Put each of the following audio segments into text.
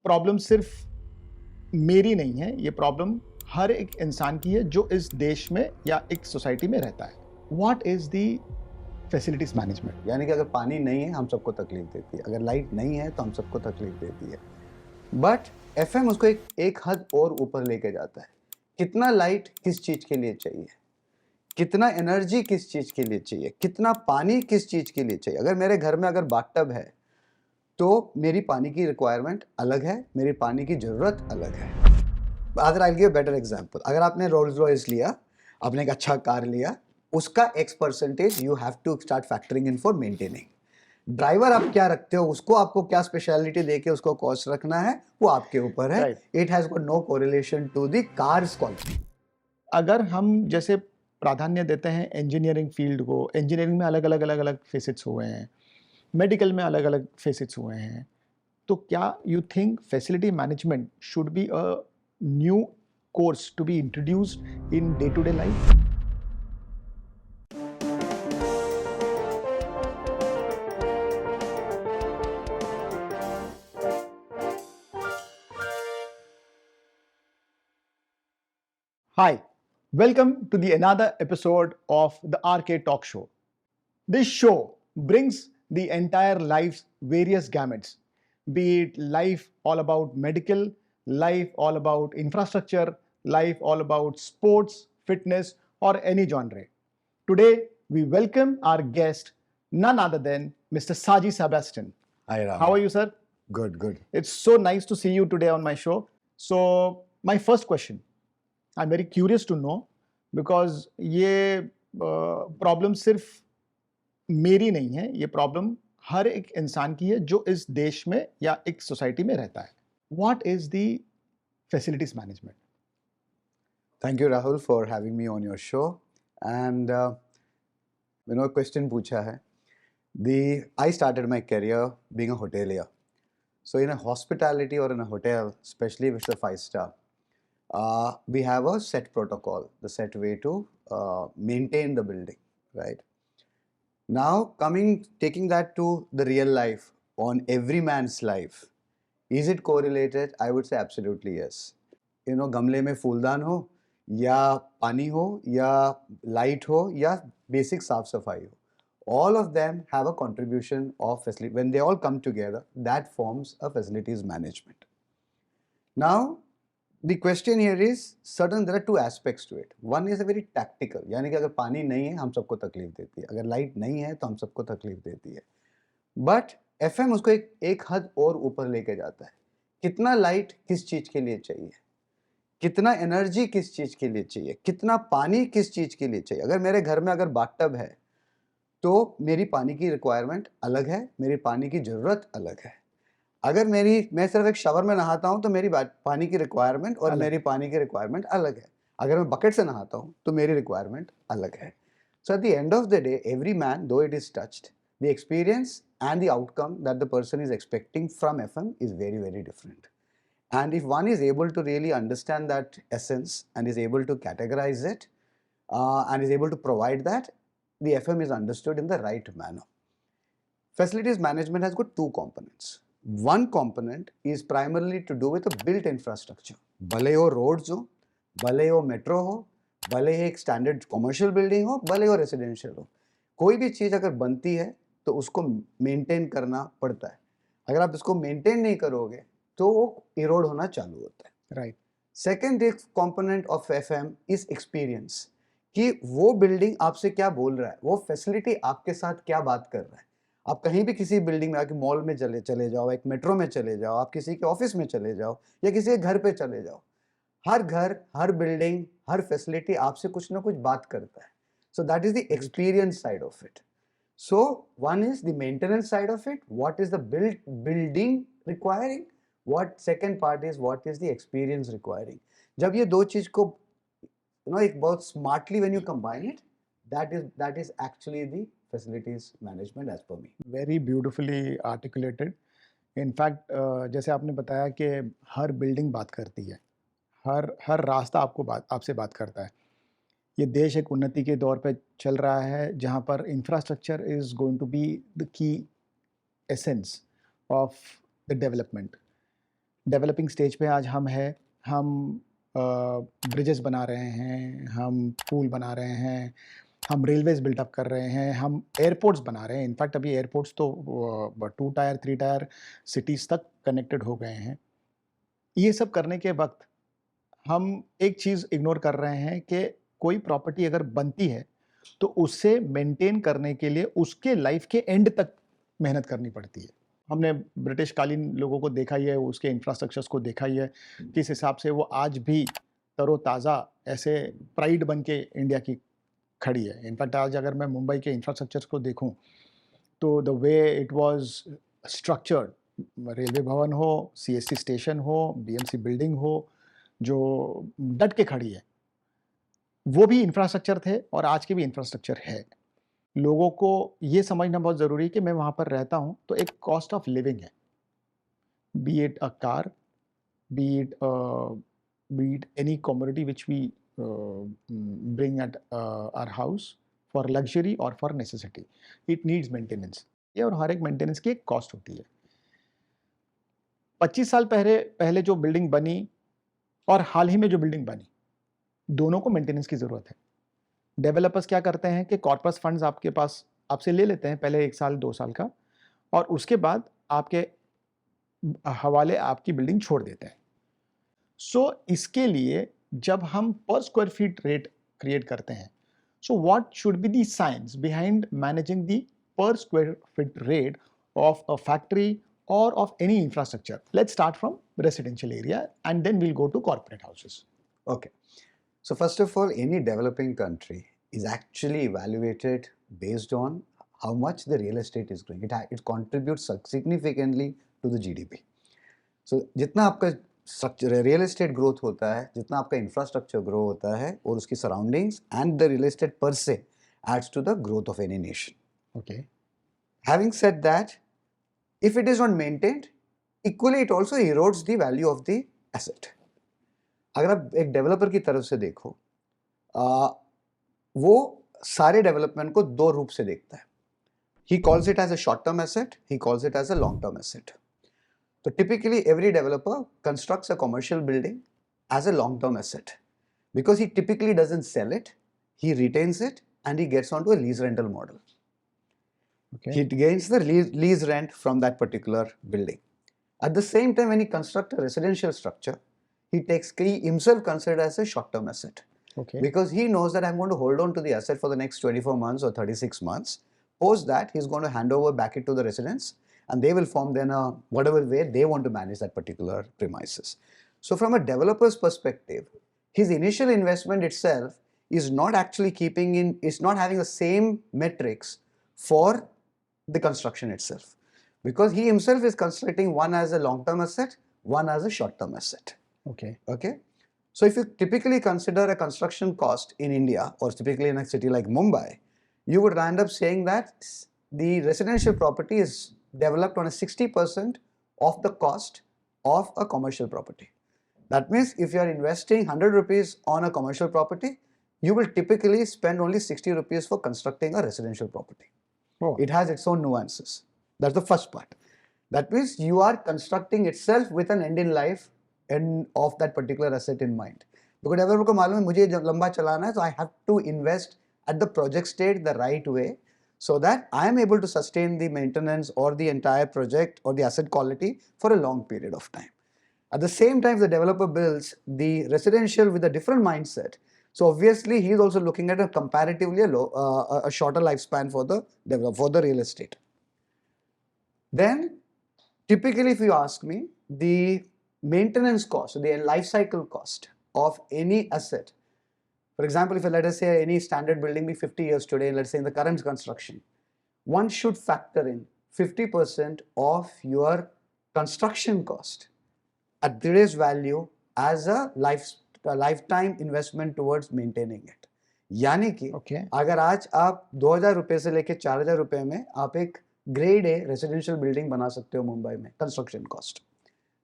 Problem सिर्फ मेरी नहीं है, ये प्रॉब्लम हर एक इंसान की है जो इस देश में या एक सोसाइटी में रहता है। What is the facilities management? यानी कि अगर पानी नहीं है हम सबको तकलीफ देती है, अगर लाइट नहीं है तो हम सबको तकलीफ देती है। बट एफएम उसको एक हद और ऊपर लेके जाता है। कितना लाइट किस चीज के लिए चाहिए, कितना एनर्जी किस चीज के लिए चाहिए, कितना पानी किस चीज के लिए चाहिए। अगर मेरे घर में अगर बाथटब है तो मेरी पानी की रिक्वायरमेंट अलग है, मेरी पानी की जरूरत अलग है। Other I give better example. अगर आपने रोल्स रॉयस लिया, आपने एक अच्छा कार लिया, उसका x percentage you have to start factoring in for maintaining. Driver आप क्या रखते हो, उसको आपको क्या स्पेशलिटी देके उसको कॉस्ट रखना है, वो आपके ऊपर है। It has got no correlation to the car's quality. अगर हम जैसे प्राधान्य देते हैं इंजीनियरिंग फील्ड को, इंजीनियरिंग में अलग अलग अलग अलग फेसिट्स हुए हैं, मेडिकल में अलग अलग फेसिट्स हुए हैं, तो क्या you think facility management should be a new course to be introduced in day to day life? Hi, welcome to the another episode of the RK Talk Show. This show brings the entire life's various gamuts, be it life all about medical, life all about infrastructure, life all about sports, fitness, or any genre. Today, we welcome our guest, none other than Mr. Saji Sebastian. Hi Rahul. How are you, sir? Good. It's so nice to see you today on my show. So, my first question, I'm very curious to know, because ये problem सिर्फ मेरी नहीं है, ये problem हर एक इंसान की है जो इस देश में या एक सोसाइटी में रहता है। What is the facilities management? Thank you Rahul for having me on your show. And question पूछा है. I started my career being a hotelier. So in a hospitality or in a hotel, especially if it's a 5-star, we have a set protocol, the set way to maintain the building, right? Now taking that to the real life, on every man's life, is it correlated? I would say absolutely yes. गमले में फूलदान हो या पानी हो या light हो या बेसिक साफ सफाई हो, all of them have a contribution of facility. When they all come together, that forms a facilities management. Now, the question here is certain, there are two aspects to it. One is a very tactical, यानी कि अगर पानी नहीं है हम सबको तकलीफ देती है, अगर लाइट नहीं है तो हम सबको तकलीफ देती है। बट एफएम उसको एक हद और ऊपर लेके जाता है। कितना लाइट किस चीज के लिए चाहिए, कितना एनर्जी किस चीज के लिए चाहिए, कितना पानी किस चीज के लिए चाहिए। अगर मेरे घर में अगर बाथटब है तो मेरी पानी की रिक्वायरमेंट अलग है, मेरी पानी की ज़रूरत अलग है। अगर मैं सिर्फ एक शावर में नहाता हूँ तो मेरी पानी की रिक्वायरमेंट और मेरी पानी की रिक्वायरमेंट अलग है। अगर मैं बकेट से नहाता हूँ तो मेरी रिक्वायरमेंट अलग है। So at the end of the day, every man, though it is touched, the experience and the outcome that the person is expecting from FM is very very different. And if one is able to really understand that essence and is able to categorize it and is able to provide that, the FM is understood in the right manner. Facilities management has got two components. One component is primarily to do with the built infrastructure. भले हो roads हो, भले हो metro हो, भले ही एक standard commercial building हो, भले हो residential हो, कोई भी चीज़ अगर बनती है तो उसको maintain करना पड़ता है. अगर आप इसको maintain नहीं करोगे तो वो इरोड होना चालू होता है. Right. Second component of FM is experience, कि वो बिल्डिंग आपसे क्या बोल रहा है, वो फैसिलिटी आपके साथ क्या बात कर रहा है. आप कहीं भी किसी बिल्डिंग में आके मॉल में चले जाओ, एक मेट्रो में चले जाओ, आप किसी के ऑफिस में चले जाओ या किसी के घर पे चले जाओ, हर घर, हर बिल्डिंग, हर फैसिलिटी आपसे कुछ ना कुछ बात करता है. So that is the experience side of it. So one is the maintenance side of it, what is the building requiring. What second part is what is the experience requiring. जब ये दो चीज को एक बहुत smartly when you combine it, that is actually the facilities management as per me. Very beautifully articulated. In fact, जैसे आपने बताया कि हर बिल्डिंग बात करती है, हर रास्ता आपसे बात करता है. ये देश एक उन्नति के दौर पे चल रहा है जहाँ पर infrastructure is going to be the key essence of the development. Developing stage पे आज हम हैं, हम ब्रिजेस बना रहे हैं, हम पुल बना रहे हैं, हम रेलवेज बिल्टअप कर रहे हैं, हम एयरपोर्ट्स बना रहे हैं। इनफैक्ट अभी एयरपोर्ट्स तो 2 टायर 3 टायर सिटीज़ तक कनेक्टेड हो गए हैं। ये सब करने के वक़्त हम एक चीज़ इग्नोर कर रहे हैं कि कोई प्रॉपर्टी अगर बनती है, तो उसे मेंटेन करने के लिए उसके लाइफ़ के एंड तक मेहनत करनी पड़ती है। हमने ब्रिटिश कालीन लोगों को देखा ही है, उसके इंफ्रास्ट्रक्चर्स को देखा ही है, किस हिसाब से वो आज भी तरोताज़ा ऐसे प्राइड बन के इंडिया की खड़ी है। इनफैक्ट आज अगर मैं मुंबई के इंफ्रास्ट्रक्चर्स को देखूँ, तो the way it was structured, railway भवन हो, सीएसटी स्टेशन हो, बीएमसी बिल्डिंग हो, जो डट के खड़ी है, वो भी इंफ्रास्ट्रक्चर थे और आज के भी इंफ्रास्ट्रक्चर है। लोगों को ये समझना बहुत ज़रूरी है कि मैं वहाँ पर रहता हूँ, तो एक कॉस्ट ऑफ लिविंग है। B it a car, be it be it any commodity which we bring at our house for luxury or for necessity, it needs maintenance. ये और हर एक मेंटेनेंस की एक कॉस्ट होती है। 25 साल पहले पहले जो बिल्डिंग बनी और हाल ही में जो बिल्डिंग बनी, दोनों को मेंटेनेंस की ज़रूरत है। डेवलपर्स क्या करते हैं कि कॉर्पस फंड्स आपके पास आपसे ले लेते हैं पहले 1 साल 2 साल का, और उसके बाद आपके हवाले आपकी बिल्डिंग छोड़ देते हैं। इसके लिए जब हम पर स्क्वायर फीट रेट क्रिएट करते हैं, so what should be the science behind managing the पर square feet rate of a factory or of any infrastructure? Let's start from residential area and then we'll go to corporate houses. Okay. So first of all, any developing country is actually evaluated based on how much the real estate is growing. It contributes significantly to the GDP. So जितना आपका structure real estate growth होता है, जितना आपका infrastructure grow होता है, और उसकी surroundings and the real estate पर से adds to the growth of any nation. Okay. Having said that, if it is not maintained, equally it also erodes the value of the asset. अगर आप एक developer की तरफ से देखो, वो सारे डेवलपमेंट को दो रूप से देखता है. He calls it as a short term asset, he calls it as a long term asset. So typically every developer constructs a commercial building as a long term asset because he typically doesn't sell it, he retains it and he gets onto a lease rental model. Okay. He gains the lease rent from that particular building. At the same time, when he constructs a residential structure, he himself considered as a short-term asset. Okay. Because he knows that I'm going to hold on to the asset for the next 24 months or 36 months. Post that, he's going to hand over back it to the residents and they will form then whatever way they want to manage that particular premises. So from a developer's perspective, his initial investment itself is not actually is not having the same metrics for the construction itself, because he himself is constructing one as a long-term asset, one as a short-term asset. Okay. Okay. So if you typically consider a construction cost in India or typically in a city like Mumbai, you would end up saying that the residential property is developed on a 60% of the cost of a commercial property. That means if you are investing 100 rupees on a commercial property, you will typically spend only 60 rupees for constructing a residential property. Oh. It has its own nuances. That's the first part. That means you are constructing itself with an end in life and of that particular asset in mind. Because developer को मालूम है मुझे जब लंबा चलाना है, so I have to invest at the project stage the right way so that I am able to sustain the maintenance or the entire project or the asset quality for a long period of time. At the same time, the developer builds the residential with a different mindset. So obviously, he is also looking at a comparatively a shorter lifespan for the real estate. Then, typically, if you ask me, the maintenance cost, the life cycle cost of any asset. For example, if let us say any standard building be 50 years today, let's say in the current construction, one should factor in 50% of your construction cost at today's value as a lifetime investment towards maintaining it. यानी कि अगर आज आप 2000 रुपए से लेके 4000 रुपए में आप एक ग्रेड ए रेसिडेंशियल बिल्डिंग बना सकते हो मुंबई में, construction cost.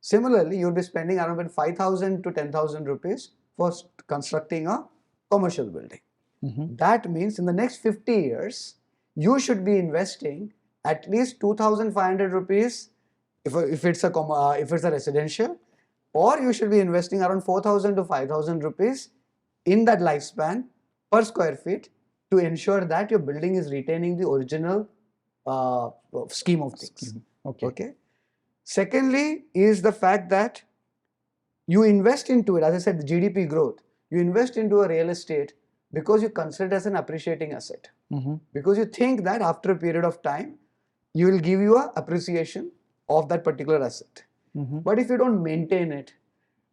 Similarly, you'll be spending around 5,000 to 10,000 rupees for constructing a commercial building. That means in the next 50 years, you should be investing at least 2,500 rupees if it's a residential, or you should be investing around 4,000 to 5,000 rupees in that lifespan per square feet to ensure that your building is retaining the original scheme of things. Okay. Secondly is the fact that you invest into it, as I said, the GDP growth, you invest into a real estate because you consider it as an appreciating asset. Because you think that after a period of time, you will give you a appreciation of that particular asset. But if you don't maintain it,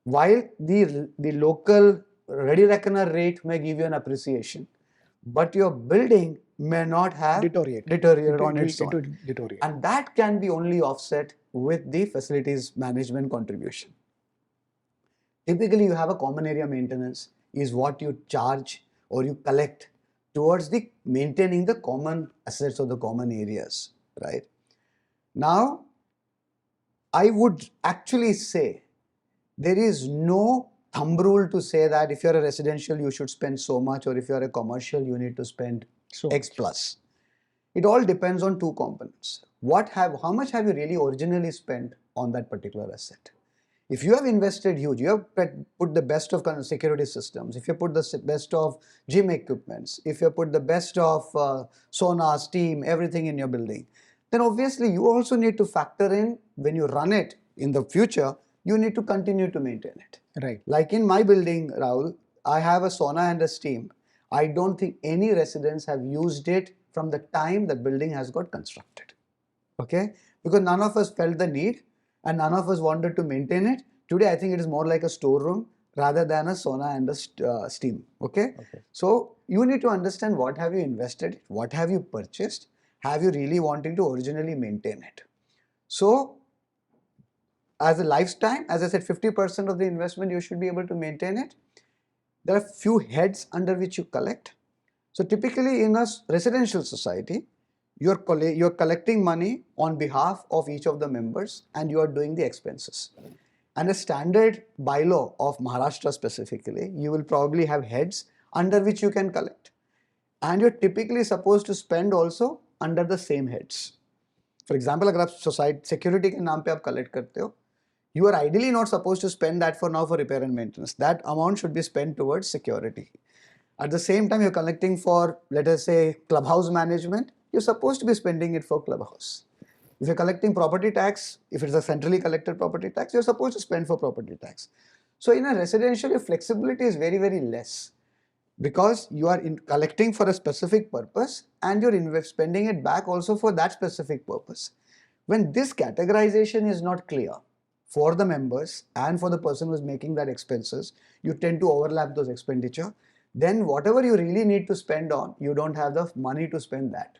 while the local ready reckoner rate may give you an appreciation, but your building may not have deteriorate on its own. And that can be only offset with the facilities management contribution. Typically, you have a common area maintenance is what you charge or you collect towards the maintaining the common assets or the common areas, right? Now, I would actually say there is no thumb rule to say that if you're a residential, you should spend so much, or if you're a commercial, you need to spend X plus. It all depends on two components. How much have you really originally spent on that particular asset? If you have invested huge, you have put the best of security systems, if you put the best of gym equipments, if you put the best of sauna, steam, everything in your building, then obviously you also need to factor in when you run it in the future, you need to continue to maintain it. Right. Like in my building, Rahul, I have a sauna and a steam. I don't think any residents have used it from the time the building has got constructed. Okay? Because none of us felt the need and none of us wanted to maintain it. Today, I think it is more like a storeroom rather than a sauna and a steam. Okay? So you need to understand what have you invested, what have you purchased, have you really wanting to originally maintain it. So as a lifetime, as I said, 50% of the investment you should be able to maintain it. There are few heads under which you collect. So typically in a residential society, you're collecting money on behalf of each of the members and you are doing the expenses. And a standard bylaw of Maharashtra specifically, you will probably have heads under which you can collect. And you're typically supposed to spend also under the same heads. For example, अगर आप society security के नाम पे आप collect करते हो, you are ideally not supposed to spend that for repair and maintenance. That amount should be spent towards security. At the same time, you're collecting for, let us say, clubhouse management, you're supposed to be spending it for clubhouse. If you're collecting property tax, if it's a centrally collected property tax, you're supposed to spend for property tax. So in a residential, your flexibility is very, very less because you are collecting for a specific purpose and you're spending it back also for that specific purpose. When this categorization is not clear for the members and for the person who is making that expenses, you tend to overlap those expenditure. Then whatever you really need to spend on, you don't have the money to spend that.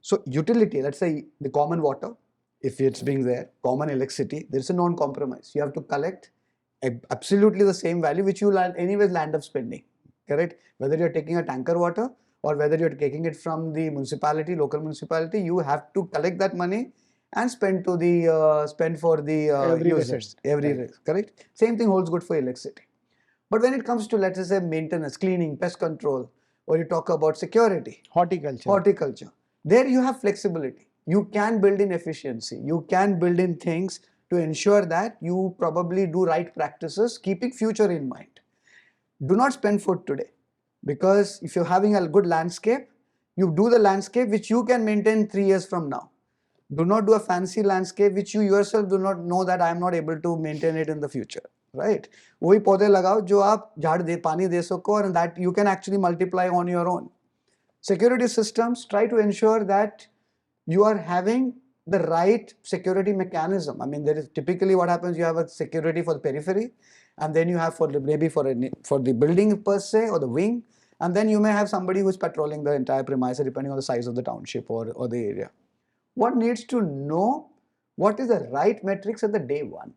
So utility, let's say the common water, if it's being there, common electricity, there's a non-compromise. You have to collect absolutely the same value which you will anyways land up spending, correct? Whether you're taking a tanker water or whether you're taking it from the municipality, local municipality, you have to collect that money and spend for the users. Correct? Same thing holds good for electricity. But when it comes to, let's say, maintenance, cleaning, pest control, or you talk about security, horticulture, there you have flexibility. You can build in efficiency. You can build in things to ensure that you probably do right practices, keeping future in mind. Do not spend for today, because if you're having a good landscape, you do the landscape which you can maintain 3 years from now. Do not do a fancy landscape which you yourself do not know that I am not able to maintain it in the future, right? वही पौधे लगाओ जो आप झाड़ दे पानी दे सको, and that you can actually multiply on your own. Security systems, try to ensure that you are having the right security mechanism. I mean, there is typically what happens, you have a security for the periphery, and then you have for the building per se or the wing, and then you may have somebody who is patrolling the entire premise depending on the size of the township or the area. One needs to know what is the right metrics at the day one.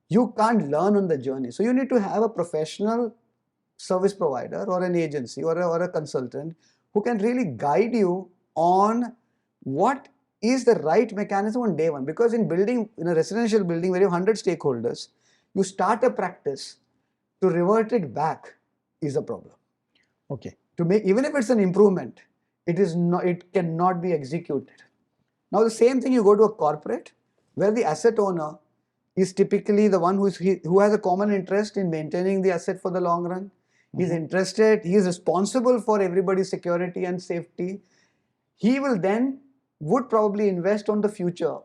You can't learn on the journey. So you need to have a professional service provider or an agency or a consultant who can really guide you on what is the right mechanism on day one. Because in a residential building where you have 100 stakeholders, you start a practice, to revert it back is a problem. Okay. Even if it's an improvement, it cannot be executed. Now the same thing, you go to a corporate where the asset owner is typically the one who has a common interest in maintaining the asset for the long run. He's interested, he is responsible for everybody's security and safety. He will then would probably invest on the future,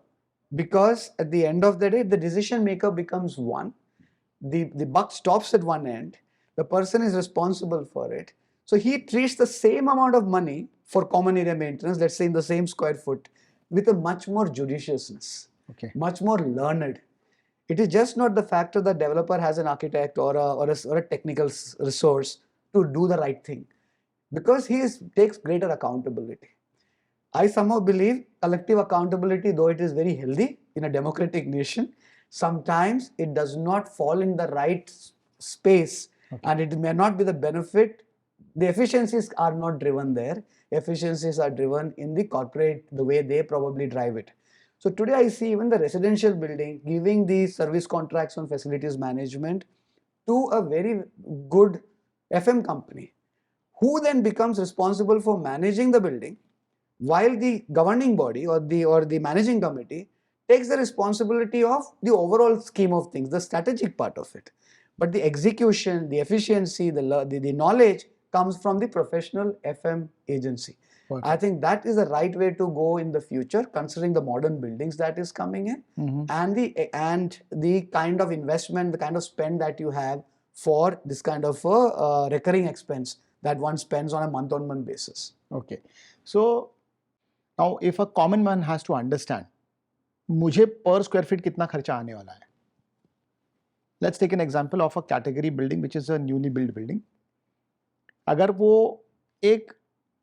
because at the end of the day, the decision maker becomes one. The buck stops at one end. The person is responsible for it. So he treats the same amount of money for common area maintenance, let's say in the same square foot, with a much more judiciousness, much more learned. It is just not the factor that developer has an architect or a technical resource to do the right thing, because takes greater accountability. I somehow believe collective accountability, though it is very healthy in a democratic nation, sometimes it does not fall in the right space, and it may not be the benefit. The efficiencies are not driven there. Efficiencies are driven in the corporate, the way they probably drive it. So today I see even the residential building giving the service contracts on facilities management to a very good FM company, who then becomes responsible for managing the building, while the governing body or the managing committee takes the responsibility of the overall scheme of things, the strategic part of it. But the execution, the efficiency, the knowledge comes from the professional FM agency. I think that is the right way to go in the future, considering the modern buildings that is coming in, and the kind of investment, the kind of spend that you have for this kind of recurring expense that one spends on a month-on-month basis. Okay, so now if a common man has to understand, मुझे per square feet कितना खर्चा आने वाला है. Let's take an example of a category building which is a newly built building. अगर वो एक,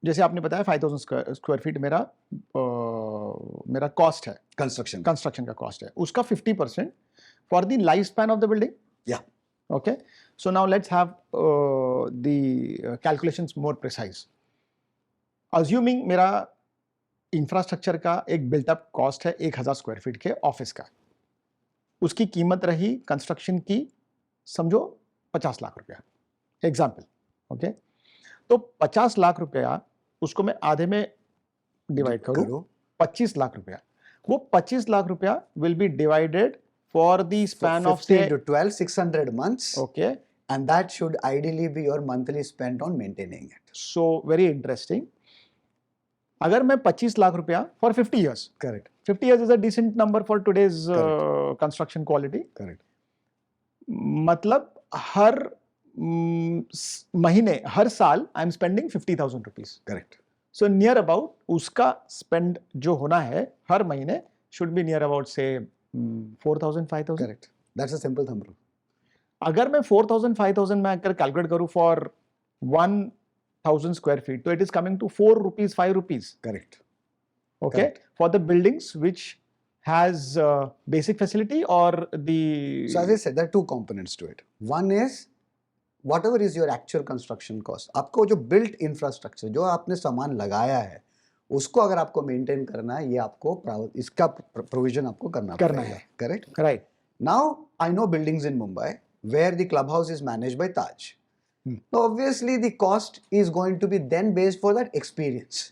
जैसे आपने बताया 5000 स्क्वायर फीट मेरा कॉस्ट है, कंस्ट्रक्शन का कॉस्ट है, उसका 50% for the life span of the building. या okay, so now let's have the calculations more precise. Assuming मेरा इंफ्रास्ट्रक्चर का एक बिल्टअप कॉस्ट है 1000 स्क्वायर फीट के ऑफिस का, उसकी कीमत रही कंस्ट्रक्शन की समझो 50 लाख रुपया, एग्जाम्पल. ओके, तो 50 लाख रुपया उसको मैं आधे में डिवाइड करूं, 25 लाख रुपया. वो 25 लाख रुपया will be divided for the span of 15 to 12, 600 months. Okay, and that should ideally be your monthly spent on maintaining it. So very interesting. अगर मैं 25 लाख रुपया for 50 years, correct, 50 years is a decent number for today's construction quality. correct. मतलब हर महीने, हर साल I am spending 50,000 rupees. Correct. So near about उसका spend जो होना है हर महीने शुड बी नियर अबाउट से 4,000 5,000. Correct, that's a simple thumb rule. अगर मैं 4,000 5,000 में अगर कैलकुलेट करूं फॉर 1,000 स्क्वायर फीट, तो it is coming to 4 rupees 5 rupees. Correct. Okay, for the buildings which has basic facility or the... So as I said, there are two components to it. One is whatever is your actual construction cost. आपको जो built infrastructure, जो आपने सामान लगाया है, उसको अगर आपको maintain करना है, ये आपको इसका provision आपको करना है. Correct? Right. Now I know buildings in Mumbai where the clubhouse is managed by Taj. So obviously the cost is going to be then based for that experience.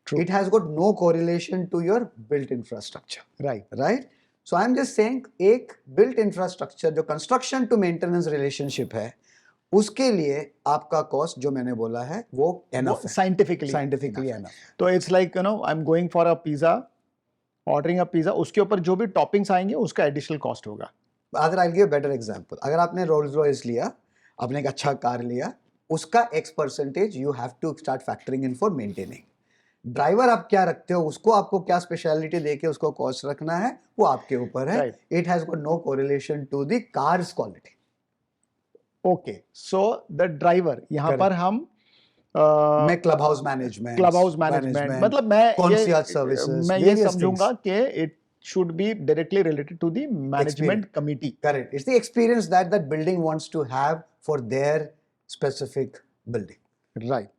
True. It has got no correlation to your built infrastructure. Right? So I'm just saying, एक built infrastructure जो construction to maintenance relationship है, उसके लिए आपका cost जो मैंने बोला है वो enough है. Scientifically enough. तो it's like, you know, I'm going for a pizza, ordering a pizza, उसके ऊपर जो भी toppings आएंगे उसका additional cost होगा. Other I'll give a better example. अगर आपने Rolls Royce लिया, आपने एक अच्छा कार लिया, उसका X% you have to start factoring in for maintaining. Driver आप क्या रखते हो, उसको आपको क्या स्पेशलिटी देके उसको कॉस्ट रखना है, वो आपके ऊपर है. It has got no correlation to the car's quality. Okay, so the driver यहाँ पर हम मैं क्लब हाउस मैनेजमेंट मतलब मैं कॉन्सियर्ज सर्विसेज मैं ये समझूंगा कि it should be directly related to the management committee. Correct. It's the experience that that building wants to have for their specific building. Right.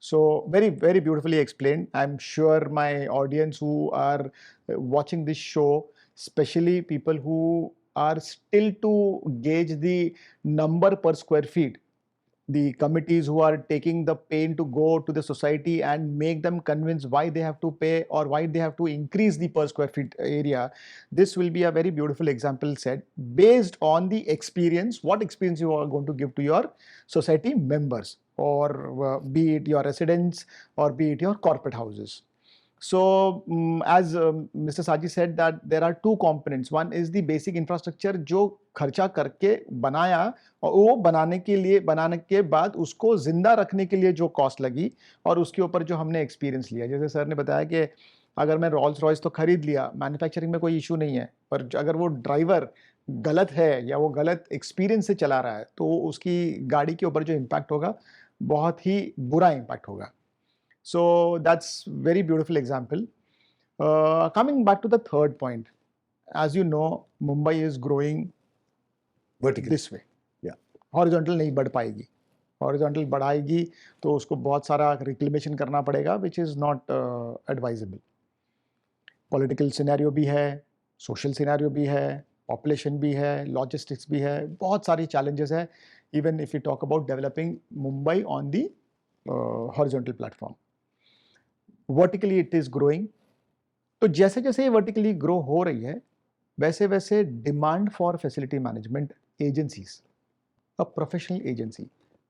So very, very beautifully explained. I'm sure my audience who are watching this show, especially people who are still to gauge the number per square feet, the committees who are taking the pain to go to the society and make them convince why they have to pay or why they have to increase the per square feet area. This will be a very beautiful example set based on the experience, what experience you are going to give to your society members, or be it your residents or be it your corporate houses. So as Mr. Saji said that there are two components. One is the basic infrastructure जो खर्चा करके बनाया, और वो बनाने के बाद उसको जिंदा रखने के लिए जो कॉस्ट लगी, और उसके ऊपर जो हमने एक्सपीरियंस लिया. जैसे सर ने बताया कि अगर मैं रॉल्स रॉयस तो खरीद लिया, मैन्युफैक्चरिंग में कोई इशू नहीं है, पर अगर वो ड्राइवर गलत है या वो गलत एक्सपीरियंस से चला रहा है तो उसकी गाड़ी के ऊपर जो इम्पैक्ट होगा बहुत ही बुरा इम्पैक्ट होगा. So that's very beautiful example. Coming back to the third point, as you know, Mumbai is growing vertically this way. Yeah. Horizontal नहीं बढ़ पाएगी. Horizontal बढ़ाएगी तो उसको बहुत सारा reclamation करना पड़ेगा, which is not advisable. Political scenario भी है, social scenario भी है, population भी है, logistics भी है, बहुत सारी challenges है. Even if we talk about developing Mumbai on the horizontal platform. Vertically it is growing. तो जैसे जैसे ये वर्टिकली ग्रो हो रही है वैसे वैसे demand for facility management agencies, a professional agency,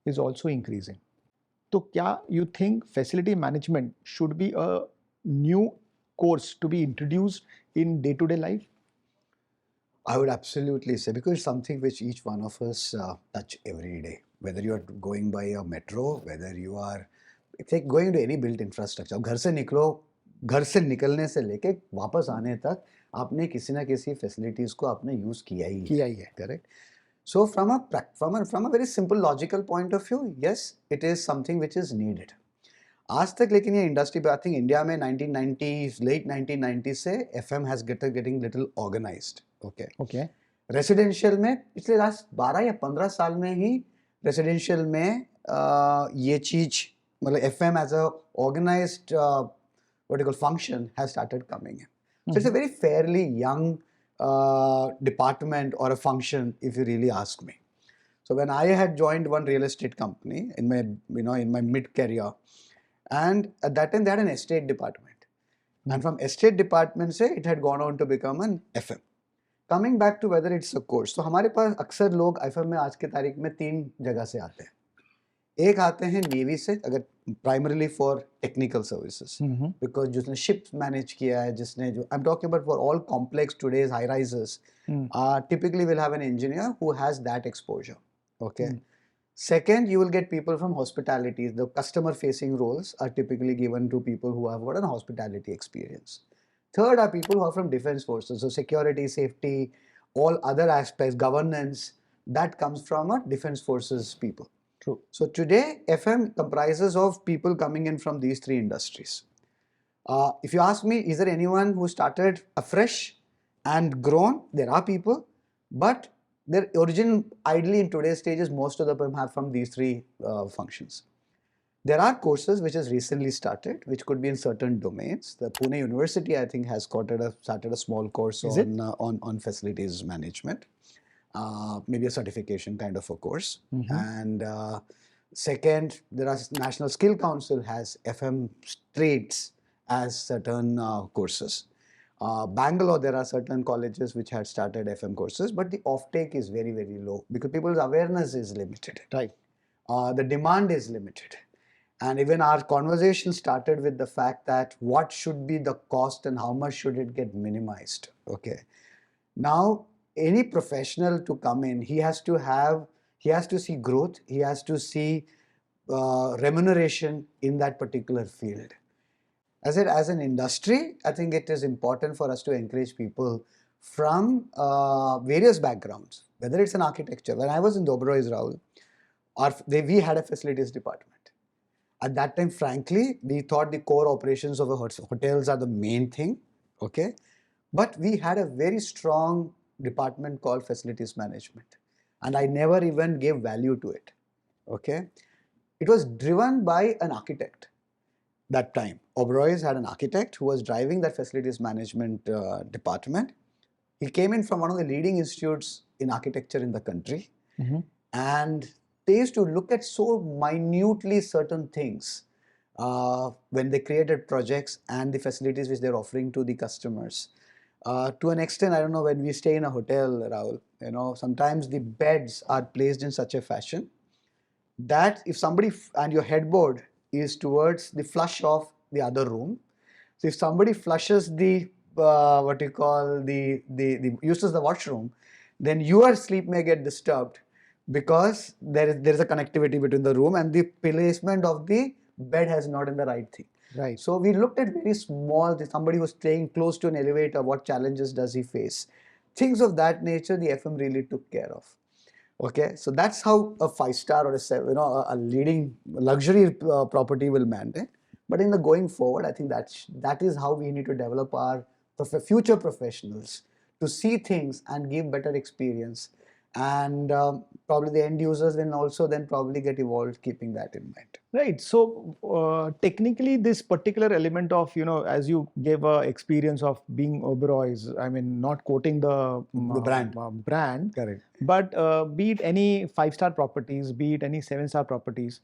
is also increasing. तो क्या you think facility management should be a new course to be introduced in day-to-day life? I would absolutely say, because it's something which each one of us touch every day. Whether you are going by a metro, whether you are it's like going to any built infrastructure. घर से निकलो, घर से निकलने से लेके वापस आने तक आपने किसी ना किसी फैसिलिटीज को आपने यूज किया ही है. Correct. So from a very simple logical point of view, yes, it is something which is needed. आज तक लेकिन ये इंडस्ट्री पे आई थिंक इंडिया में 1990s लेट 1990s से FM has getting little organized. Okay. Residential में पिछले लास्ट 12 या 15 साल में ही रेसिडेंशियल में ये चीज मतलब FM as a organized what you call function has started coming in. So it's a very fairly young department or a function, if you really ask me. So when I had joined one real estate company in my mid career, and at that time they had an estate department, and from estate department से it had gone on to become an FM. Coming back to whether it's a course, तो हमारे पास अक्सर लोग FM में आज के तारीख में 3 जगह से आते हैं. एक आते हैं नेवी से, अगर primarily for technical services, because जिसने शिप्स मैनेज किया है, जिसने जो I am talking about for all complex today's high rises, typically will have an engineer who has that exposure. Okay. Second, you will get people from hospitality. The customer facing roles are typically given to people who have got an hospitality experience. Third are people who are from defense forces, so security, safety, all other aspects, governance, that comes from a defense forces people. True. So today, FM comprises of people coming in from these 3 industries. If you ask me, is there anyone who started afresh and grown? There are people, but their origin, ideally in today's stages, most of them have from these 3 functions. There are courses which has recently started, which could be in certain domains. The Pune University, I think, has started a small course on facilities management. Maybe a certification kind of a course. And second, there are National Skill Council has FM trades as certain courses. Bangalore, there are certain colleges which had started FM courses, but the offtake is very, very low because people's awareness is limited. Right. The demand is limited. And even our conversation started with the fact that what should be the cost and how much should it get minimized. Okay. Now, any professional to come in, he has to see growth, he has to see remuneration in that particular field. As an industry, I think it is important for us to encourage people from various backgrounds, whether it's an architecture. When I was in Dobrois, Rahul, we had a facilities department. At that time, frankly, we thought the core operations of hotels are the main thing, okay? But we had a very strong department called facilities management, and I never even gave value to it. Okay, it was driven by an architect. That time, Oberoi's had an architect who was driving that facilities management department. He came in from one of the leading institutes in architecture in the country, and they used to look at so minutely certain things when they created projects and the facilities which they're offering to the customers. To an extent, I don't know, when we stay in a hotel, Rahul, sometimes the beds are placed in such a fashion that if somebody and your headboard is towards the flush of the other room, so if somebody flushes the what you call the uses the washroom, then your sleep may get disturbed because there is a connectivity between the room and the placement of the bed has not in the right thing. Right. So we looked at very small. Somebody was staying close to an elevator. What challenges does he face? Things of that nature, the FM really took care of. Okay, so that's how a 5-star or a leading luxury property will mandate. But in the going forward, I think that is how we need to develop our future professionals to see things and give better experience, and probably the end users will also then probably get evolved keeping that in mind. Right. So technically, this particular element of, as you gave a experience of being Oberoi's, I mean, not quoting the brand, Correct. but be it any 5-star properties, be it any 7-star properties,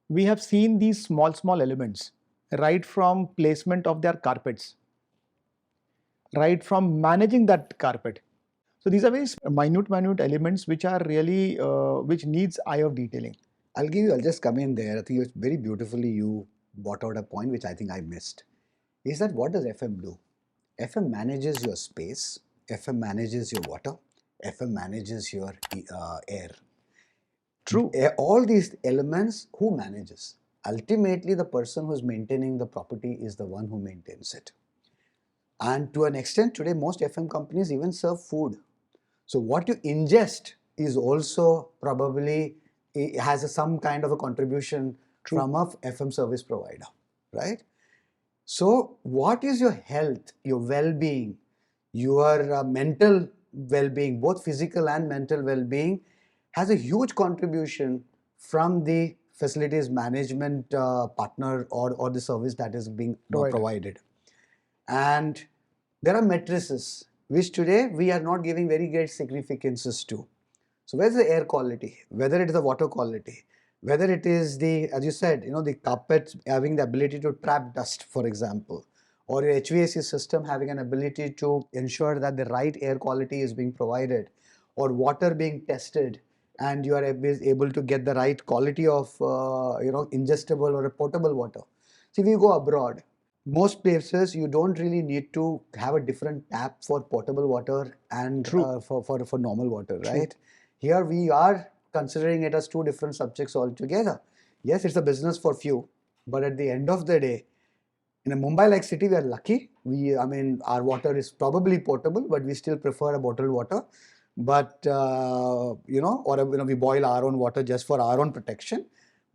we have seen these small elements, right from placement of their carpets, right from managing that carpet. So these are very minute elements which are really, which needs eye of detailing. I'll just come in there. I think it's very beautifully you brought out a point which I think I missed. Is that what does FM do? FM manages your space, FM manages your water, FM manages your air. True. All these elements, who manages? Ultimately, the person who's maintaining the property is the one who maintains it. And to an extent, today, most FM companies even serve food. So what you ingest is also probably has some kind of a contribution from a FM service provider, right? So what is your health, your well-being, your mental well-being, both physical and mental well-being, has a huge contribution from the facilities management partner or the service that is being provided. And there are matrices which today we are not giving very great significances to. So where's the air quality, whether it is the water quality, whether it is the, as you said, the carpet having the ability to trap dust, for example, or your HVAC system having an ability to ensure that the right air quality is being provided, or water being tested and you are able to get the right quality of ingestible or a potable water. See, if you go abroad, most places you don't really need to have a different tap for potable water and for normal water, right? Here we are considering it as two different subjects altogether. Yes, it's a business for few, but at the end of the day, in a Mumbai-like city, we are lucky. Our water is probably potable, but we still prefer a bottled water. But we boil our own water just for our own protection.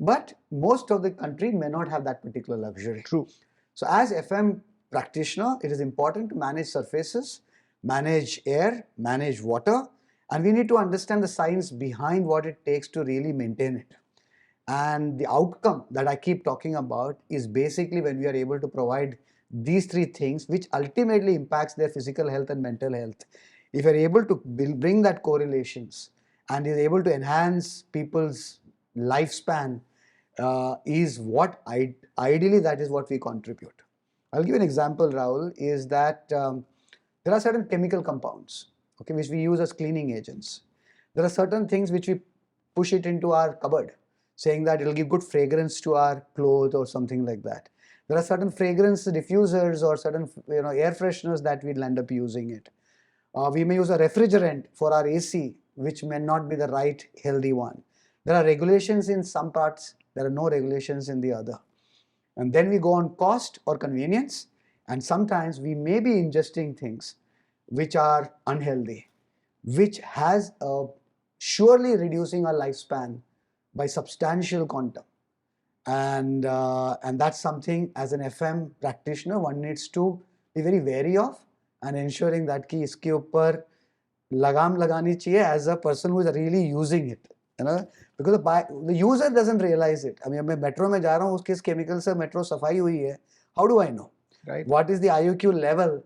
But most of the country may not have that particular luxury. True. So as FM practitioner, it is important to manage surfaces, manage air, manage water, and we need to understand the science behind what it takes to really maintain it. And the outcome that I keep talking about is basically when we are able to provide these three things, which ultimately impacts their physical health and mental health. If you're able to bring that correlations and is able to enhance people's lifespan, is what ideally that is what we contribute. I'll give you an example, Rahul, is that there are certain chemical compounds, okay, which we use as cleaning agents. There are certain things which we push it into our cupboard, saying that it'll give good fragrance to our clothes or something like that. There are certain fragrance diffusers or certain air fresheners that we'll end up using it. We may use a refrigerant for our AC, which may not be the right healthy one. There are regulations in some parts, there are no regulations in the other. And then we go on cost or convenience, and sometimes we may be ingesting things which are unhealthy, which has surely reducing our lifespan by substantial quantum. And that's something as an FM practitioner one needs to be very wary of and ensuring that कि इसके ऊपर लगाम लगानी चाहिए as a person who is really using it, because the user doesn't realize it. I mean, मैं metro में जा रहा हूँ, किस chemical से metro सफाई हुई है, how do I know? Right. What is the IOQ level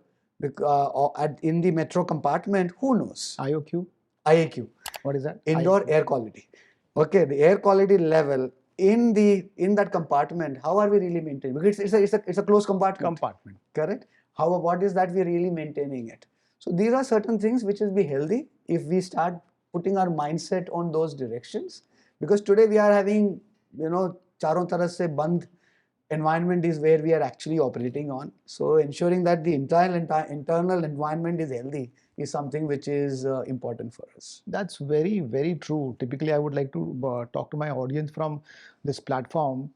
in the metro compartment? Who knows? IOQ? IAQ. What is that? Indoor air quality. Okay, the air quality level in that compartment, how are we really maintaining? Because it's a closed compartment. Compartment. Correct. How, what is that we really maintaining it? So these are certain things which will be healthy if we start putting our mindset on those directions. Because today we are having, चारों तरफ से बंद environment is where we are actually operating on. So ensuring that the entire internal environment is healthy is something which is important for us. That's very, very true. Typically, I would like to talk to my audience from this platform,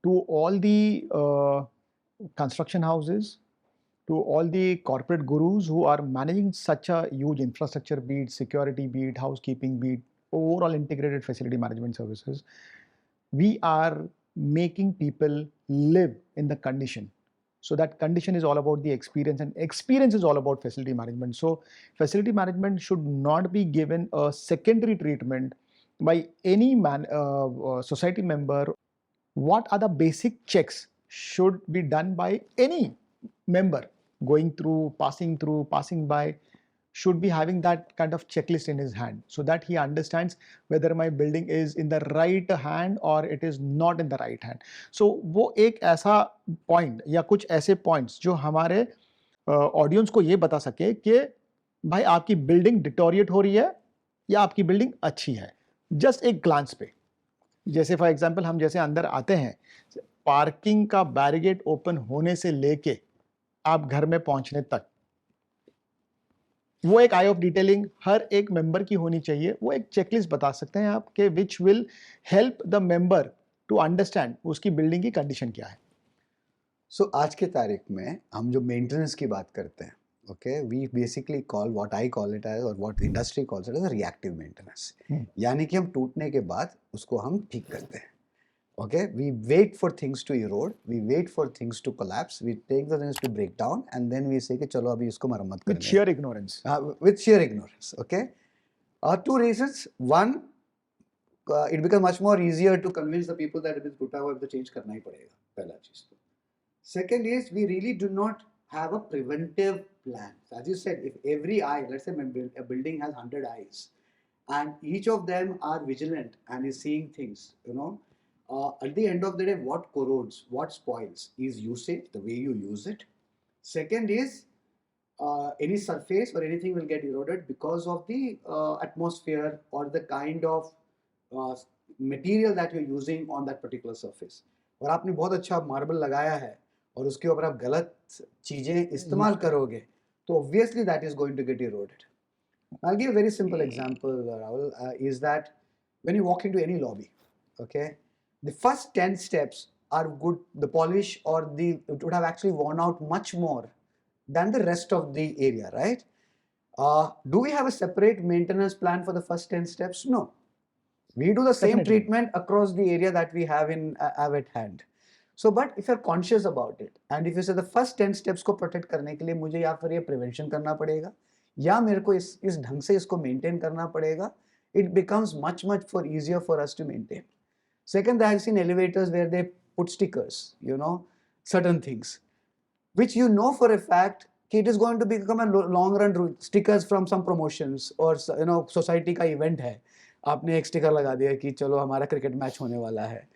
to all the construction houses, to all the corporate gurus who are managing such a huge infrastructure, be it security, be it housekeeping, be it overall integrated facility management services. We are making people live in the condition. So that condition is all about the experience, and experience is all about facility management. So facility management should not be given a secondary treatment by any society member. What are the basic checks should be done by any member going through, passing by, should be having that kind of checklist in his hand, so that he understands whether my building is in the right hand or it is not in the right hand. So वो एक ऐसा point या कुछ ऐसे points जो हमारे audience को ये बता सके कि भाई आपकी बिल्डिंग डिटोरिएट हो रही है या आपकी बिल्डिंग अच्छी है, जस्ट एक ग्लांस पे. जैसे फॉर एग्जांपल हम जैसे अंदर आते हैं, पार्किंग का बैरिगेट ओपन होने से लेके आप घर में पहुंचने तक, वो एक आई ऑफ डिटेलिंग हर एक मेंबर की होनी चाहिए. वो एक चेकलिस्ट बता सकते हैं आप कि which will help the member to understand उसकी बिल्डिंग की कंडीशन क्या है. सो आज के तारीख में हम जो मेंटेनेंस की बात करते हैं, okay, we basically call, what I call it as or what industry calls it as reactive maintenance. यानी कि हम टूटने के बाद उसको हम ठीक करते हैं. Okay, we wait for things to erode, we wait for things to collapse, we take the things to break down, and then we say कि चलो अभी इसको मरम्मत करेंगे. With sheer ignorance. With sheer ignorance. Okay. Two reasons. One, it becomes much more easier to convince the people that it is टूटा हुआ, तो change करना ही पड़ेगा, पहला चीज. Second is, we really do not have a preventive plan. As you said, if every eye, let's say a building has 100 eyes, and each of them are vigilant and is seeing things, at the end of the day, what corrodes, what spoils is usage, the way you use it. Second is, any surface or anything will get eroded because of the atmosphere or the kind of material that you're using on that particular surface. और आपने बहुत अच्छा marble लगाया है और उसके ऊपर आप गलत चीजें इस्तेमाल करोगे, तो obviously that is going to get eroded. I'll give a very simple example, Rahul, is that when you walk into any lobby, okay, the first 10 steps are good, the polish or it would have actually worn out much more than the rest of the area, right? Do we have a separate maintenance plan for the first 10 steps? No. We do the same Definitely. treatment across the area that we have at hand. So, but if you're conscious about it, and if you say the first 10 steps को protect करने के लिए मुझे या फिर ये prevention करना पड़ेगा, या मेरे को इस ढंग से इसको maintain करना पड़ेगा, it becomes much for easier for us to maintain. Second, I have seen elevators where they put stickers, certain things, which for a fact it is going to become a long run route. Stickers from some promotions or society का event है, आपने एक sticker लगा दिया कि चलो हमारा cricket match होने वाला है,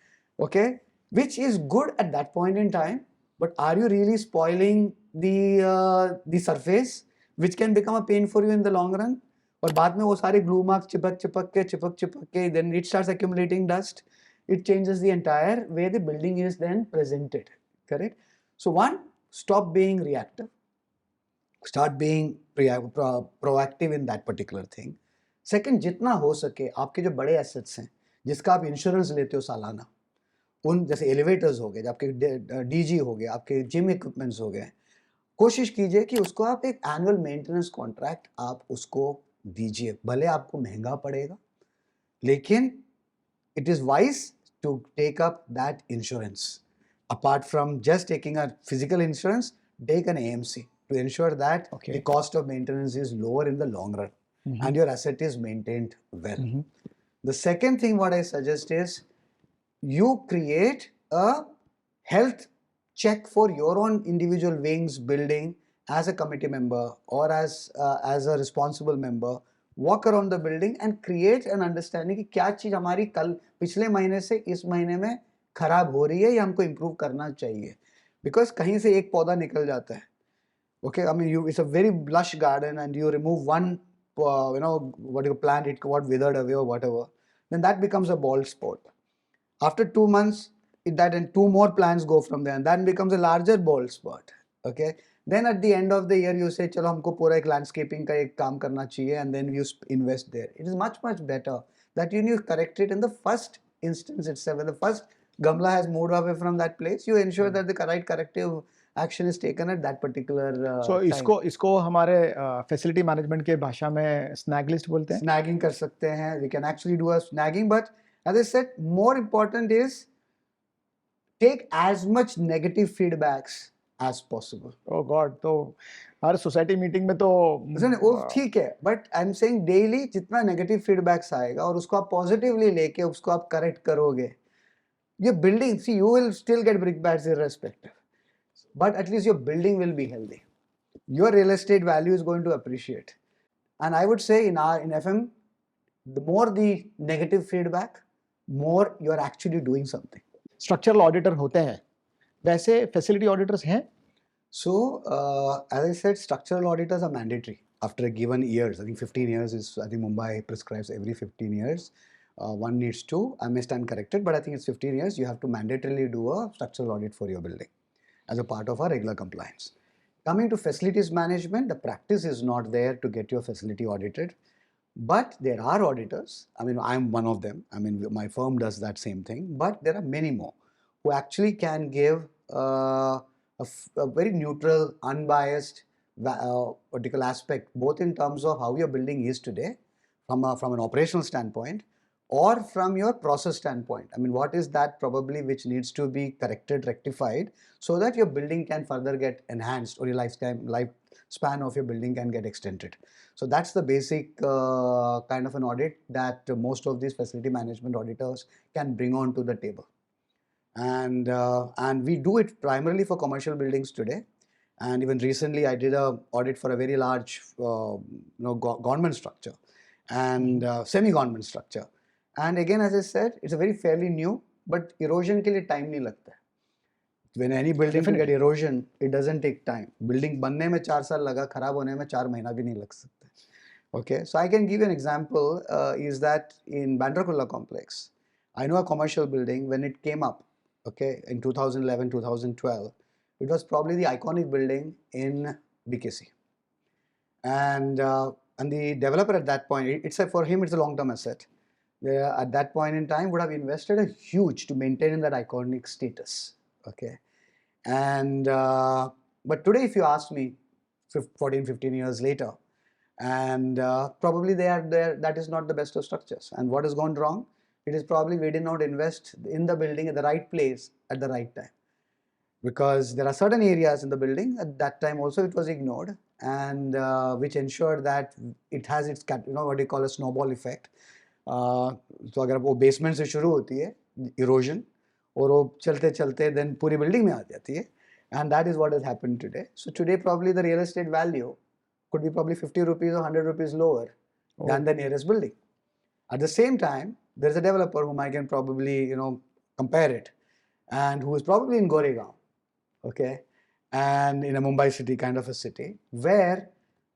okay, which is good at that point in time, but are you really spoiling the surface, which can become a pain for you in the long run? और बाद में वो सारे glue marks चिपक के then it starts accumulating dust. It changes the entire way the building is then presented, correct? So one, stop being reactive, start being proactive in that particular thing. Second, जितना हो सके आपके जो बड़े assets हैं जिसका आप इंश्योरेंस लेते हो सालाना, उन जैसे एलिवेटर्स हो गए, आपके डीजी हो गए, आपके जिम इक्विपमेंट्स हो गए, कोशिश कीजिए कि उसको आप एक एनुअल मेंटेनेंस कॉन्ट्रैक्ट आप उसको दीजिए. भले आपको महंगा पड़ेगा, लेकिन it is wise to take up that insurance. Apart from just taking a physical insurance, take an AMC to ensure that the cost of maintenance is lower in the long run and your asset is maintained well. The second thing what I suggest is you create a health check for your own individual wings building as a committee member or as a responsible member walk around the building and create an understanding कि क्या चीज़ हमारी कल पिछले महीने से इस महीने में खराब हो रही है या हमको improve करना चाहिए, because कहीं से एक पौधा निकल जाता है. Okay, I mean, it's a very lush garden, and you remove one, what you plant, it got withered away or whatever, then that becomes a bald spot. After 2 months, and two more plants go from there, and that becomes a larger bald spot. Okay, then at the end of the year, you say, "चलो हमको पूरा एक landscaping का एक काम करना चाहिए," and then you invest there. It is much better that you correct it in the first instance itself. When the first gamla has moved away from that place, you ensure that the right corrective action is taken at that particular So time. इसको हमारे facility management के भाषा में snag list बोलते हैं. Snagging कर सकते हैं. We can actually do a snagging, but as I said, more important is take as much negative feedbacks as possible. Oh God, तो हर society meeting में तो वो ठीक है, but I'm saying daily जितना negative feedbacks आएगा और उसको आप positively लेके उसको आप correct करोगे, your building, see, you will still get brickbats irrespective, but at least your building will be healthy. Your real estate value is going to appreciate. And I would say in FM, the more the negative feedback, more you are actually doing something. Structural auditor होते हैं, वैसे facility auditors हैं? So, as I said, structural auditors are mandatory after a given years. I think 15 years is, I think Mumbai prescribes every 15 years. One needs to, I may stand corrected, but I think it's 15 years. You have to mandatorily do a structural audit for your building as a part of our regular compliance. Coming to facilities management, the practice is not there to get your facility audited, but there are auditors. I mean, I'm one of them. I mean, my firm does that same thing, but there are many more who actually can give a very neutral, unbiased particular aspect, both in terms of how your building is today, from an operational standpoint, or from your process standpoint. I mean, what is that probably which needs to be corrected, rectified, so that your building can further get enhanced or your lifespan of your building can get extended. So that's the basic kind of an audit that most of these facility management auditors can bring on to the table. And we do it primarily for commercial buildings today. And even recently, I did an audit for a very large, government structure and semi-government structure. And again, as I said, it's a very fairly new, but erosion के लिए time नहीं लगता है. When any building to get erosion, it doesn't take time. Building बनने में 4 साल लगा, खराब होने में 4 महीना भी नहीं लग सकता. Okay, so I can give you an example. Is that in Bandra complex, I know a commercial building when it came up. Okay, in 2011, 2012, it was probably the iconic building in BKC, and the developer at that point, for him it's a long-term asset. At that point in time, would have invested a huge to maintain that iconic status. Okay, and but today, if you ask me, 14, 15 years later, and probably that is not the best of structures. And what has gone wrong? It is probably we did not invest in the building at the right place at the right time, because there are certain areas in the building at that time also it was ignored, and which ensured that it has its what you call a snowball effect. तो अगर वो basement से शुरू होती है erosion और वो चलते चलते then पूरी बिल्डिंग में आ जाती है, and that is what has happened today. So today probably the real estate value could be probably 50 rupees or 100 rupees lower than the nearest building. At the same time, there is a developer whom I can probably compare it, and who is probably in Goregaon, okay, and in a Mumbai city kind of a city, where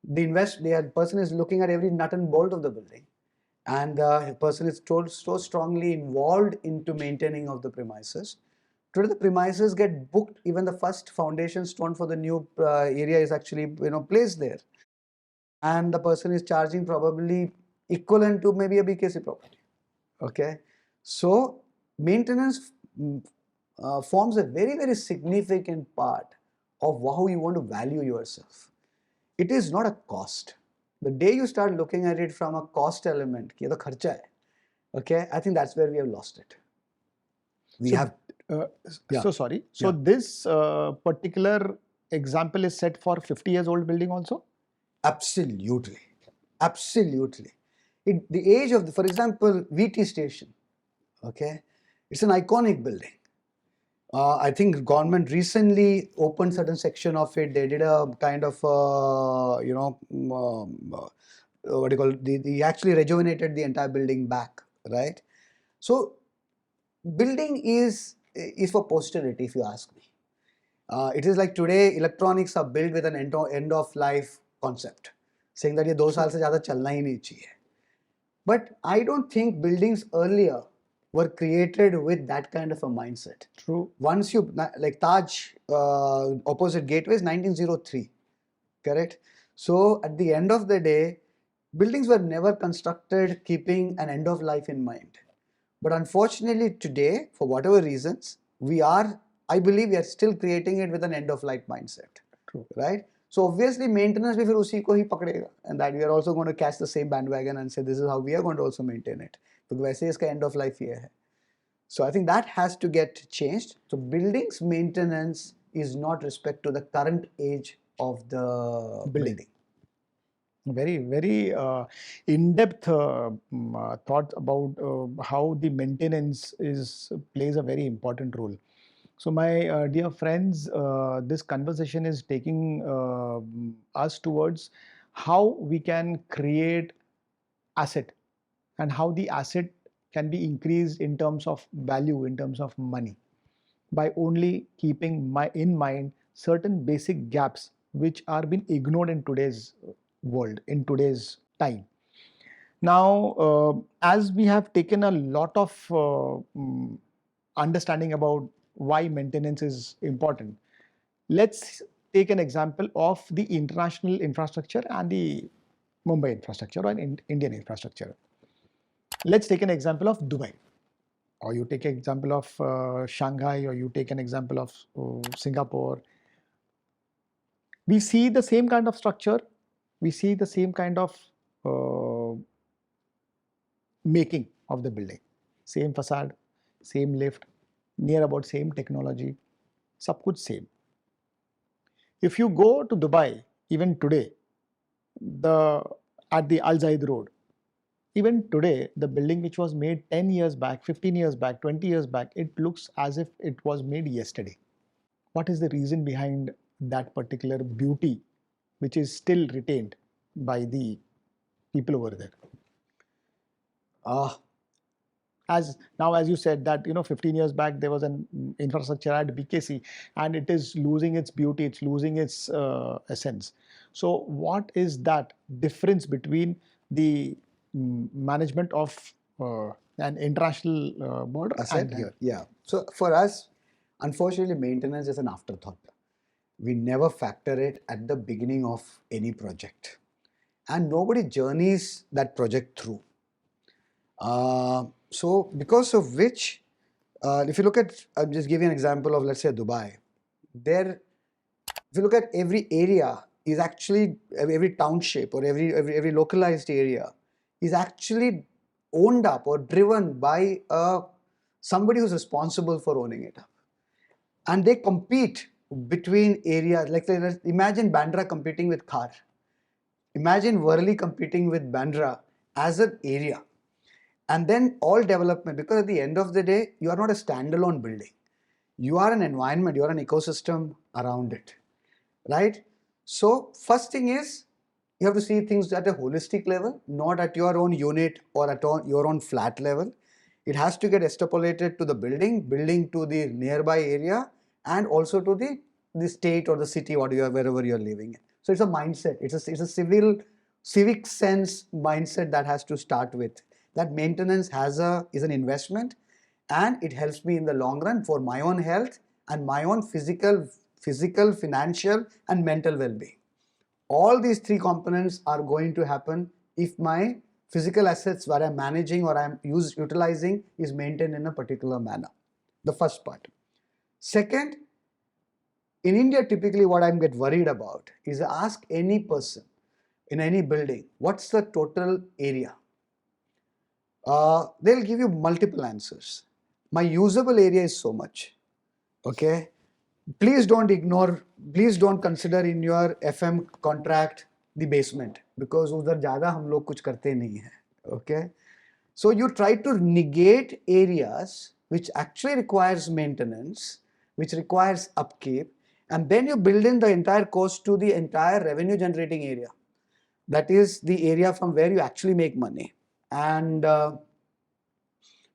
the person is looking at every nut and bolt of the building, and the person is so strongly involved into maintaining of the premises. Today the premises get booked, even the first foundation stone for the new area is actually placed there, and the person is charging probably equivalent to maybe a BKC property. Okay, so maintenance forms a very significant part of how you want to value yourself. It is not a cost. The day you start looking at it from a cost element, कि ये तो खर्चा है, okay, I think that's where we have lost it. So sorry. So this particular example is set for 50 years old building also? Absolutely. The age of for example, VT station, okay, it's an iconic building. I think government recently opened certain section of it. They did a kind of what do you call the actually rejuvenated the entire building back, right? So building is for posterity, if you ask me. It is like today electronics are built with an end of life concept, saying that ये 2 साल से ज़्यादा चलना ही नहीं चाहिए. But I don't think buildings earlier were created with that kind of a mindset. True. Once you, like Taj opposite Gateway is 1903, correct? So at the end of the day, buildings were never constructed keeping an end of life in mind. But unfortunately today, for whatever reasons, I believe we are still creating it with an end of life mindset. True. Right? So obviously maintenance भी फिर उसी को ही पकड़ेगा, and that we are also going to catch the same bandwagon and say this is how we are going to also maintain it, because वैसे इसका end of life ये है. So I think that has to get changed. So buildings maintenance is not respect to the current age of the building. Very, very in-depth thoughts about how the maintenance plays a very important role. So my dear friends, this conversation is taking us towards how we can create asset and how the asset can be increased in terms of value, in terms of money, by only keeping in mind certain basic gaps which are being ignored in today's world, in today's time. Now, as we have taken a lot of understanding about why maintenance is important, let's take an example of the international infrastructure and the Mumbai infrastructure or Indian infrastructure. Let's take an example of Dubai, or you take an example of Shanghai, or you take an example of Singapore. We see the same kind of structure, we see the same kind of making of the building, same facade, same lift, near about same technology, सब कुछ same. If you go to Dubai, even today, at the Al Zayed Road, even today, the building which was made 10 years back, 15 years back, 20 years back, it looks as if it was made yesterday. What is the reason behind that particular beauty which is still retained by the people over there? As you said that 15 years back there was an infrastructure at BKC and it is losing its beauty, it's losing its essence. So what is that difference between the management of an international border asset here? Yeah. So for us, unfortunately, maintenance is an afterthought. We never factor it at the beginning of any project, and nobody journeys that project through. So because of which, if you look at, I'll just give you an example of, let's say, Dubai. There, if you look at every area, is actually every township or every localized area is actually owned up or driven by somebody who's responsible for owning it up, and they compete between areas. Like imagine Bandra competing with Khar. Imagine Worli competing with Bandra as an area. And then all development, because at the end of the day, you are not a standalone building. You are an environment, you are an ecosystem around it, right? So first thing is, you have to see things at a holistic level, not at your own unit or at your own flat level. It has to get extrapolated to the building to the nearby area, and also to the state or the city, wherever you're living in. So it's a mindset. It's a civic sense mindset that has to start with. That maintenance is an investment, and it helps me in the long run for my own health and my own physical, financial, and mental well-being. All these three components are going to happen if my physical assets that I'm managing or I'm utilizing is maintained in a particular manner. The first part. Second, in India, typically what I get worried about is ask any person in any building, what's the total area? They'll give you multiple answers. My usable area is so much. Okay. Please don't consider in your FM contract the basement, because udhar zyada hum log kuch karte nahi hai. Okay. So you try to negate areas which actually requires maintenance, which requires upkeep, and then you build in the entire cost to the entire revenue generating area. that is the area from where you actually make money. And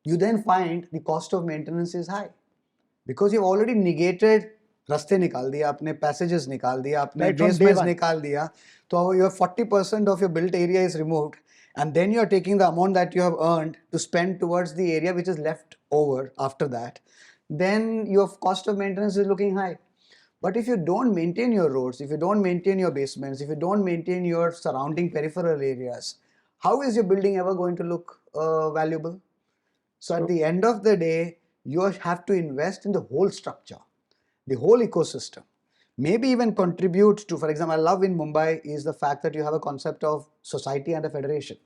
you then find the cost of maintenance is high because you've already negated रास्ते निकाल दिया आपने, passages निकाल दिया आपने, Right from day basements one. निकाल दिया, तो your 40% of your built area is removed, and then you're taking the amount that you have earned to spend towards the area which is left over after that. Then your cost of maintenance is looking high. But if you don't maintain your roads, if you don't maintain your basements, if you don't maintain your surrounding peripheral areas, how is your building ever going to look valuable? So at the end of the day, you have to invest in the whole structure, the whole ecosystem. Maybe even contribute to, for example, I love in Mumbai is the fact that you have a concept of society and a federation.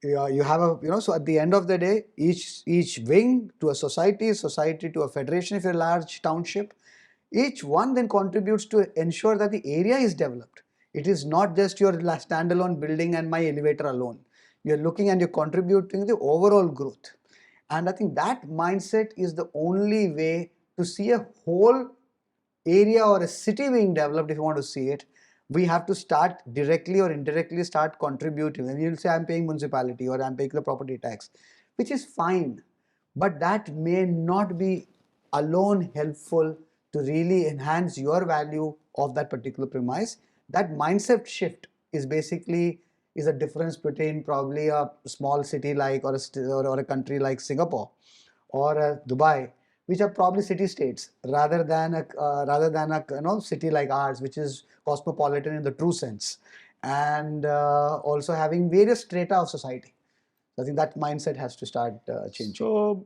You have a, so at the end of the day, each wing to a society, society to a federation if you're a large township, each one then contributes to ensure that the area is developed. It is not just your standalone building and my elevator alone. You're looking and you're contributing to the overall growth. And I think that mindset is the only way to see a whole area or a city being developed. If you want to see it, we have to start directly or indirectly start contributing. And you'll say, I'm paying municipality or I'm paying the property tax, which is fine. But that may not be alone helpful to really enhance your value of that particular premise. That mindset shift is basically is a difference between probably a small city like or a country like Singapore or Dubai, which are probably city states rather than a city like ours, which is cosmopolitan in the true sense, and also having various strata of society. I think that mindset has to start changing. So